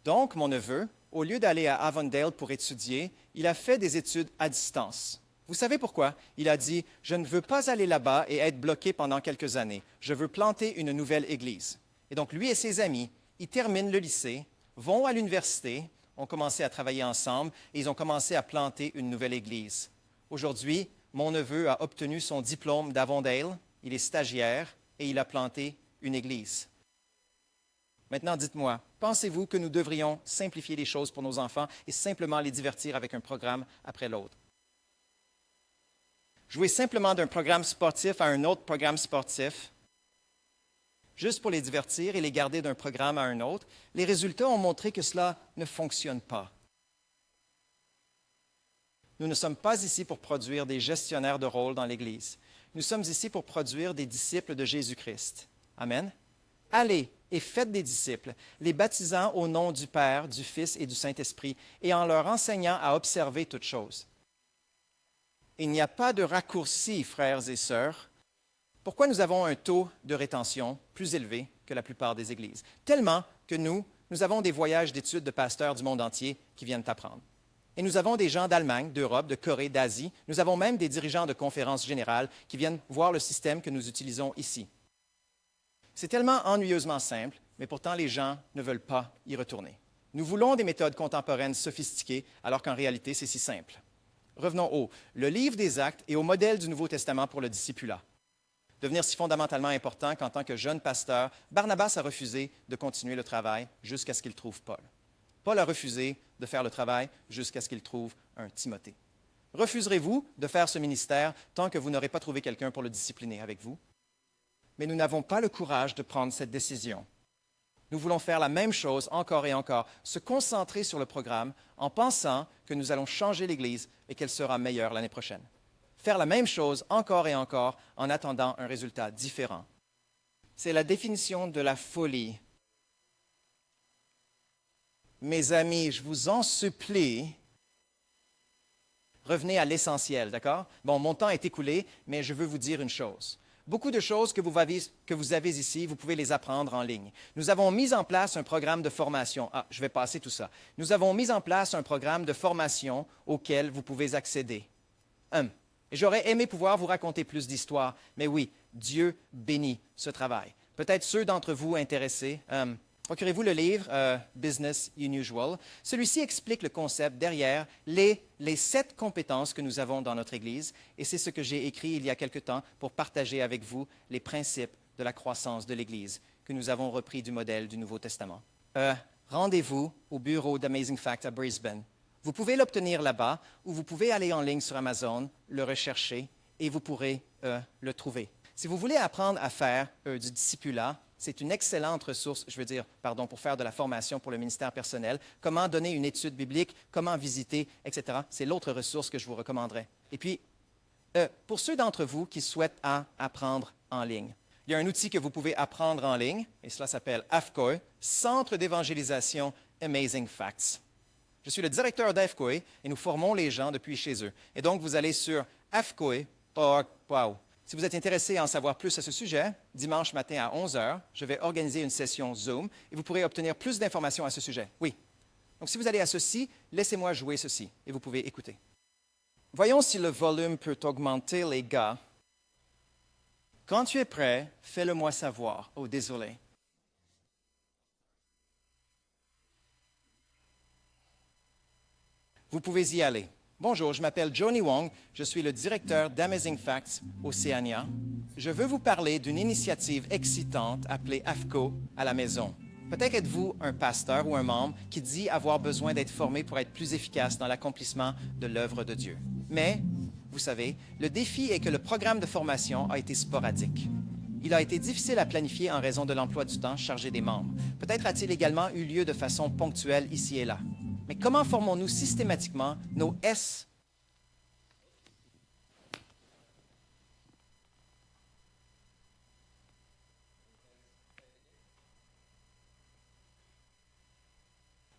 Donc, mon neveu, au lieu d'aller à Avondale pour étudier, il a fait des études à distance. Vous savez pourquoi? Il a dit, je ne veux pas aller là-bas et être bloqué pendant quelques années. Je veux planter une nouvelle église. Et donc, lui et ses amis, ils terminent le lycée, vont à l'université, ont commencé à travailler ensemble et ils ont commencé à planter une nouvelle église. Aujourd'hui, mon neveu a obtenu son diplôme d'Avondale, il est stagiaire et il a planté une église. Maintenant, dites-moi, pensez-vous que nous devrions simplifier les choses pour nos enfants et simplement les divertir avec un programme après l'autre? Jouer simplement d'un programme sportif à un autre programme sportif, juste pour les divertir et les garder d'un programme à un autre, les résultats ont montré que cela ne fonctionne pas. Nous ne sommes pas ici pour produire des gestionnaires de rôle dans l'Église. Nous sommes ici pour produire des disciples de Jésus-Christ. Amen. Allez et faites des disciples, les baptisant au nom du Père, du Fils et du Saint-Esprit, et en leur enseignant à observer toutes choses. Il n'y a pas de raccourci, frères et sœurs. Pourquoi nous avons un taux de rétention plus élevé que la plupart des églises? Tellement que nous avons des voyages d'études de pasteurs du monde entier qui viennent apprendre. Et nous avons des gens d'Allemagne, d'Europe, de Corée, d'Asie. Nous avons même des dirigeants de conférences générales qui viennent voir le système que nous utilisons ici. C'est tellement ennuyeusement simple, mais pourtant les gens ne veulent pas y retourner. Nous voulons des méthodes contemporaines sophistiquées, alors qu'en réalité, c'est si simple. Revenons le livre des Actes et au modèle du Nouveau Testament pour le discipulat. Devenir si fondamentalement important qu'en tant que jeune pasteur, Barnabas a refusé de continuer le travail jusqu'à ce qu'il trouve Paul. Paul a refusé de faire le travail jusqu'à ce qu'il trouve un Timothée. Refuserez-vous de faire ce ministère tant que vous n'aurez pas trouvé quelqu'un pour le discipliner avec vous? Mais nous n'avons pas le courage de prendre cette décision. Nous voulons faire la même chose encore et encore, se concentrer sur le programme en pensant que nous allons changer l'Église et qu'elle sera meilleure l'année prochaine. Faire la même chose encore et encore en attendant un résultat différent. C'est la définition de la folie. Mes amis, je vous en supplie, revenez à l'essentiel, d'accord? Bon, mon temps est écoulé, mais je veux vous dire une chose. Beaucoup de choses que vous avez ici, vous pouvez les apprendre en ligne. Nous avons mis en place un programme de formation. Ah, je vais passer tout ça. Nous avons mis en place un programme de formation auquel vous pouvez accéder. Et j'aurais aimé pouvoir vous raconter plus d'histoires, mais oui, Dieu bénit ce travail. Peut-être ceux d'entre vous intéressés, procurez-vous le livre Business Unusual. Celui-ci explique le concept derrière les 7 compétences que nous avons dans notre Église, et c'est ce que j'ai écrit il y a quelque temps pour partager avec vous les principes de la croissance de l'Église que nous avons repris du modèle du Nouveau Testament. Rendez-vous au bureau d'Amazing Fact à Brisbane. Vous pouvez l'obtenir là-bas ou vous pouvez aller en ligne sur Amazon, le rechercher et vous pourrez le trouver. Si vous voulez apprendre à faire du discipulat, c'est une excellente ressource, pour faire de la formation pour le ministère personnel, comment donner une étude biblique, comment visiter, etc. C'est l'autre ressource que je vous recommanderais. Et puis, pour ceux d'entre vous qui souhaitent apprendre en ligne, il y a un outil que vous pouvez apprendre en ligne, et cela s'appelle AFCOE, Centre d'évangélisation Amazing Facts. Je suis le directeur d'AFCOE et nous formons les gens depuis chez eux. Et donc, vous allez sur afcoe.org. Wow. Si vous êtes intéressé à en savoir plus à ce sujet, dimanche matin à 11 h, je vais organiser une session Zoom et vous pourrez obtenir plus d'informations à ce sujet. Oui. Donc, si vous allez à ceci, laissez-moi jouer ceci et vous pouvez écouter. Voyons si le volume peut augmenter, les gars. Quand tu es prêt, fais-le-moi savoir. Oh, désolé. Vous pouvez y aller. Bonjour, je m'appelle Johnny Wong. Je suis le directeur d'Amazing Facts Océania. Je veux vous parler d'une initiative excitante appelée AFCO à la maison. Peut-être êtes-vous un pasteur ou un membre qui dit avoir besoin d'être formé pour être plus efficace dans l'accomplissement de l'œuvre de Dieu. Mais, vous savez, le défi est que le programme de formation a été sporadique. Il a été difficile à planifier en raison de l'emploi du temps chargé des membres. Peut-être a-t-il également eu lieu de façon ponctuelle ici et là. Mais comment formons-nous systématiquement nos S?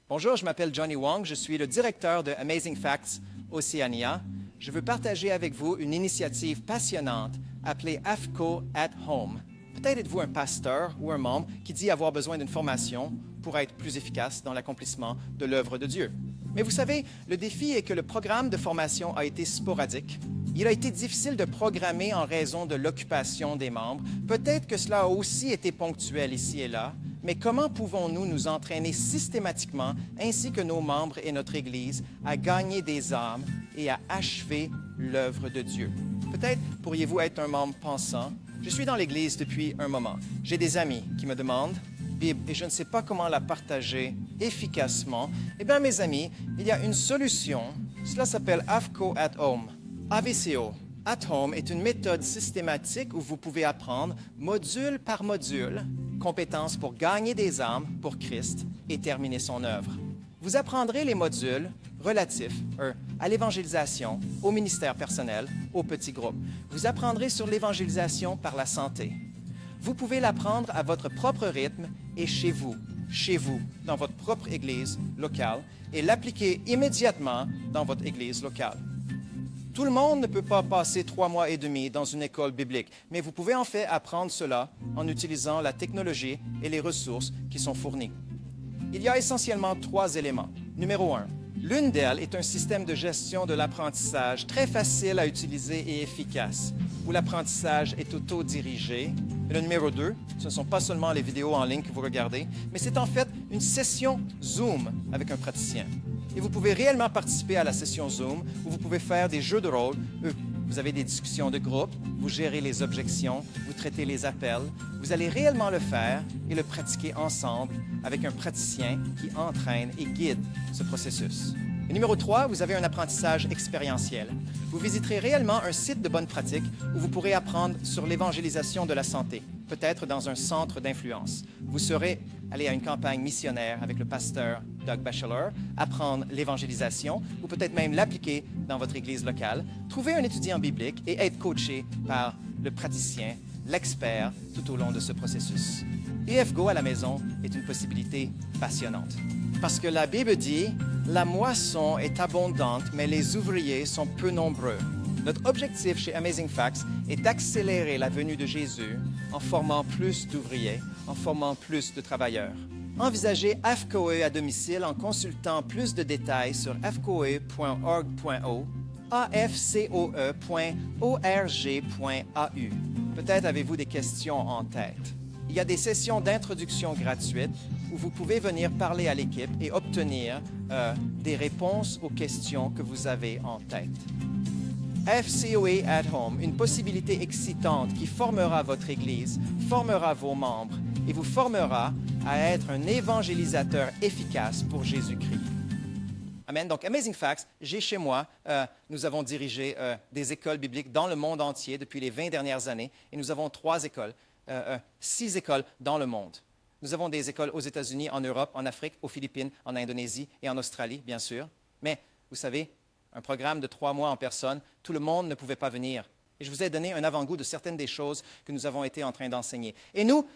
Bonjour, je m'appelle Johnny Wong, je suis le directeur de Amazing Facts Océania. Je veux partager avec vous une initiative passionnante appelée AFCO at Home. Peut-être êtes-vous un pasteur ou un membre qui dit avoir besoin d'une formation pour être plus efficace dans l'accomplissement de l'œuvre de Dieu. Mais vous savez, le défi est que le programme de formation a été sporadique. Il a été difficile de programmer en raison de l'occupation des membres. Peut-être que cela a aussi été ponctuel ici et là, mais comment pouvons-nous nous entraîner systématiquement, ainsi que nos membres et notre Église, à gagner des âmes et à achever l'œuvre de Dieu? Peut-être pourriez-vous être un membre pensant. Je suis dans l'Église depuis un moment. J'ai des amis qui me demandent Bible et je ne sais pas comment la partager efficacement. Eh bien, mes amis, il y a une solution. Cela s'appelle AFCO at Home. AVCO. At Home est une méthode systématique où vous pouvez apprendre, module par module, compétences pour gagner des âmes pour Christ et terminer son œuvre. Vous apprendrez les modules relatifs à l'évangélisation, au ministère personnel, aux petits groupes. Vous apprendrez sur l'évangélisation par la santé. Vous pouvez l'apprendre à votre propre rythme et chez vous, dans votre propre Église locale, et l'appliquer immédiatement dans votre Église locale. Tout le monde ne peut pas passer 3 mois et demi dans une école biblique, mais vous pouvez en fait apprendre cela en utilisant la technologie et les ressources qui sont fournies. Il y a essentiellement 3 éléments. Numéro 1, l'une d'elles est un système de gestion de l'apprentissage très facile à utiliser et efficace, où l'apprentissage est autodirigé. Et le numéro 2, ce ne sont pas seulement les vidéos en ligne que vous regardez, mais c'est en fait une session Zoom avec un praticien. Et vous pouvez réellement participer à la session Zoom où vous pouvez faire des jeux de rôle. Vous avez des discussions de groupe, vous gérez les objections, vous traitez les appels. Vous allez réellement le faire et le pratiquer ensemble avec un praticien qui entraîne et guide ce processus. Et numéro 3, vous avez un apprentissage expérientiel. Vous visiterez réellement un site de bonne pratique où vous pourrez apprendre sur l'évangélisation de la santé, peut-être dans un centre d'influence. Vous serez allé à une campagne missionnaire avec le pasteur Doug Batchelor, apprendre l'évangélisation ou peut-être même l'appliquer dans votre église locale, trouver un étudiant biblique et être coaché par le praticien, l'expert tout au long de ce processus. EFGO à la maison est une possibilité passionnante. Parce que la Bible dit « La moisson est abondante, mais les ouvriers sont peu nombreux ». Notre objectif chez Amazing Facts est d'accélérer la venue de Jésus en formant plus d'ouvriers, en formant plus de travailleurs. Envisagez AFCOE à domicile en consultant plus de détails sur afcoe.org.au, afcoe.org.au. Peut-être avez-vous des questions en tête. Il y a des sessions d'introduction gratuites où vous pouvez venir parler à l'équipe et obtenir des réponses aux questions que vous avez en tête. FCOE at Home, une possibilité excitante qui formera votre Église, formera vos membres et vous formera à être un évangélisateur efficace pour Jésus-Christ. Amen. Donc, Amazing Facts, j'ai chez moi, nous avons dirigé des écoles bibliques dans le monde entier depuis les 20 dernières années et nous avons 6 écoles dans le monde. Nous avons des écoles aux États-Unis, en Europe, en Afrique, aux Philippines, en Indonésie et en Australie, bien sûr. Mais, vous savez, un programme de 3 mois en personne, tout le monde ne pouvait pas venir. Et je vous ai donné un avant-goût de certaines des choses que nous avons été en train d'enseigner. Et nous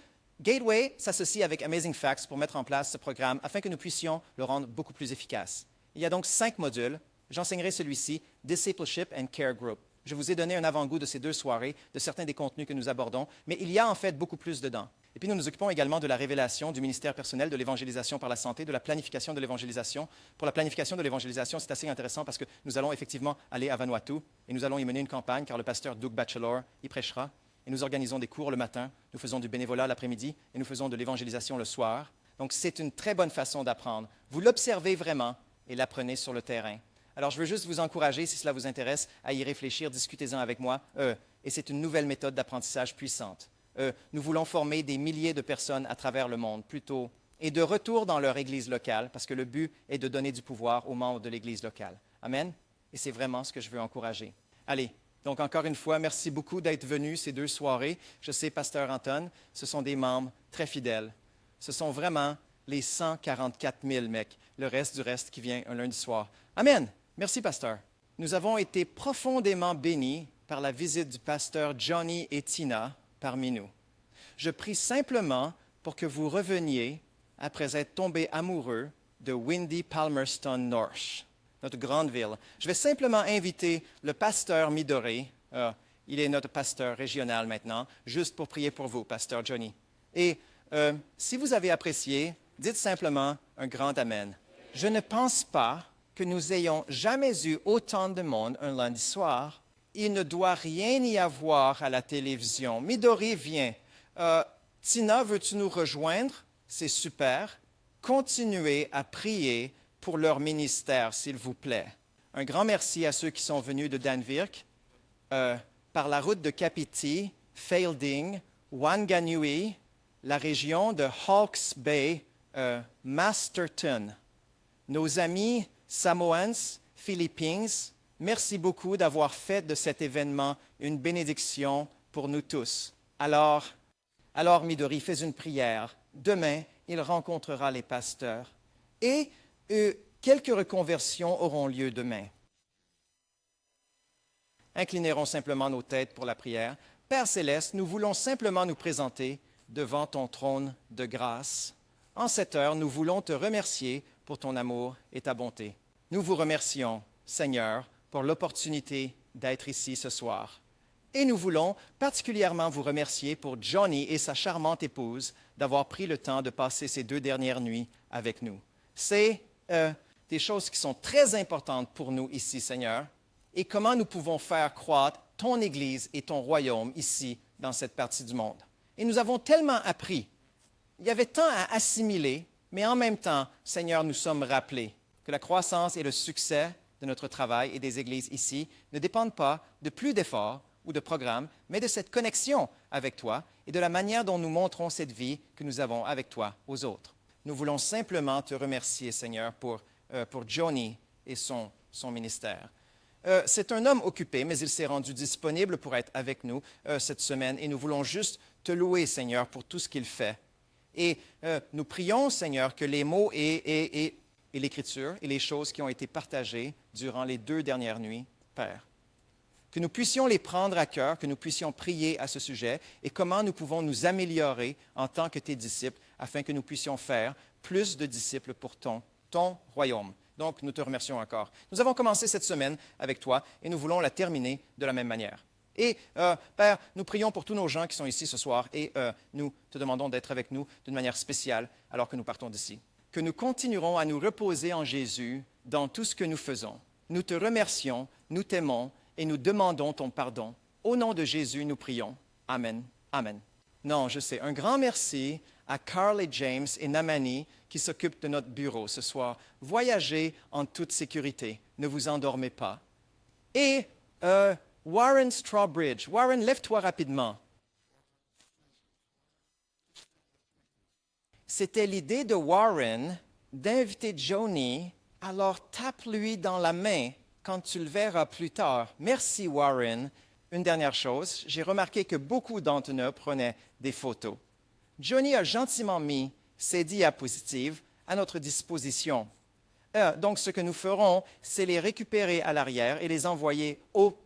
Gateway s'associe avec Amazing Facts pour mettre en place ce programme afin que nous puissions le rendre beaucoup plus efficace. Il y a donc 5 modules. J'enseignerai celui-ci, Discipleship and Care Group. Je vous ai donné un avant-goût de ces 2 soirées, de certains des contenus que nous abordons, mais il y a en fait beaucoup plus dedans. Et puis nous nous occupons également de la révélation, du ministère personnel, de l'évangélisation par la santé, de la planification de l'évangélisation. Pour la planification de l'évangélisation, c'est assez intéressant parce que nous allons effectivement aller à Vanuatu et nous allons y mener une campagne car le pasteur Doug Batchelor y prêchera. Et nous organisons des cours le matin, nous faisons du bénévolat l'après-midi et nous faisons de l'évangélisation le soir. Donc c'est une très bonne façon d'apprendre. Vous l'observez vraiment et l'apprenez sur le terrain. Alors, je veux juste vous encourager, si cela vous intéresse, à y réfléchir, discutez-en avec moi. Et c'est une nouvelle méthode d'apprentissage puissante. Nous voulons former des milliers de personnes à travers le monde, plutôt, et de retour dans leur Église locale, parce que le but est de donner du pouvoir aux membres de l'Église locale. Amen? Et c'est vraiment ce que je veux encourager. Allez, donc encore une fois, merci beaucoup d'être venus ces 2 soirées. Je sais, Pasteur Anton, ce sont des membres très fidèles. Ce sont vraiment les 144 000, mec, le reste du reste qui vient un lundi soir. Amen! Merci, pasteur. Nous avons été profondément bénis par la visite du pasteur Johnny et Tina parmi nous. Je prie simplement pour que vous reveniez après être tombés amoureux de Windy Palmerston North, notre grande ville. Je vais simplement inviter le pasteur Midori, il est notre pasteur régional maintenant, juste pour prier pour vous, pasteur Johnny. Et si vous avez apprécié, dites simplement un grand Amen. Je ne pense pas que nous ayons jamais eu autant de monde un lundi soir. Il ne doit rien y avoir à la télévision. Midori vient. Tina, veux-tu nous rejoindre? C'est super. Continuez à prier pour leur ministère, s'il vous plaît. Un grand merci à ceux qui sont venus de Danvirk, par la route de Kapiti, Failding, Wanganui, la région de Hawke's Bay, Masterton. Nos amis Samoans, Philippines, merci beaucoup d'avoir fait de cet événement une bénédiction pour nous tous. Alors Midori, fais une prière. Demain, il rencontrera les pasteurs. Et quelques reconversions auront lieu demain. Inclinerons simplement nos têtes pour la prière. Père Céleste, nous voulons simplement nous présenter devant ton trône de grâce. En cette heure, nous voulons te remercier pour ton amour et ta bonté. Nous vous remercions, Seigneur, pour l'opportunité d'être ici ce soir. Et nous voulons particulièrement vous remercier pour Johnny et sa charmante épouse d'avoir pris le temps de passer ces 2 dernières nuits avec nous. C'est des choses qui sont très importantes pour nous ici, Seigneur, et comment nous pouvons faire croître ton Église et ton royaume ici, dans cette partie du monde. Et nous avons tellement appris. Il y avait tant à assimiler, mais en même temps, Seigneur, nous sommes rappelés que la croissance et le succès de notre travail et des églises ici ne dépendent pas de plus d'efforts ou de programmes, mais de cette connexion avec toi et de la manière dont nous montrons cette vie que nous avons avec toi aux autres. Nous voulons simplement te remercier, Seigneur, pour Johnny et son ministère. C'est un homme occupé, mais il s'est rendu disponible pour être avec nous cette semaine et nous voulons juste te louer, Seigneur, pour tout ce qu'il fait. Et nous prions, Seigneur, que les mots et l'Écriture et les choses qui ont été partagées durant les 2 dernières nuits, Père, que nous puissions les prendre à cœur, que nous puissions prier à ce sujet et comment nous pouvons nous améliorer en tant que tes disciples afin que nous puissions faire plus de disciples pour ton royaume. Donc, nous te remercions encore. Nous avons commencé cette semaine avec toi et nous voulons la terminer de la même manière. Et, Père, nous prions pour tous nos gens qui sont ici ce soir et nous te demandons d'être avec nous d'une manière spéciale alors que nous partons d'ici. Que nous continuerons à nous reposer en Jésus dans tout ce que nous faisons. Nous te remercions, nous t'aimons et nous demandons ton pardon. Au nom de Jésus, nous prions. Amen. Amen. Non, je sais. Un grand merci à Carl et James et Namani qui s'occupent de notre bureau ce soir. Voyagez en toute sécurité. Ne vous endormez pas. Et Warren Strawbridge. Warren, lève-toi rapidement. C'était l'idée de Warren d'inviter Johnny, alors tape-lui dans la main quand tu le verras plus tard. Merci, Warren. Une dernière chose, j'ai remarqué que beaucoup d'entre nous prenaient des photos. Johnny a gentiment mis ces diapositives à notre disposition. Donc, ce que nous ferons, c'est les récupérer à l'arrière et les envoyer au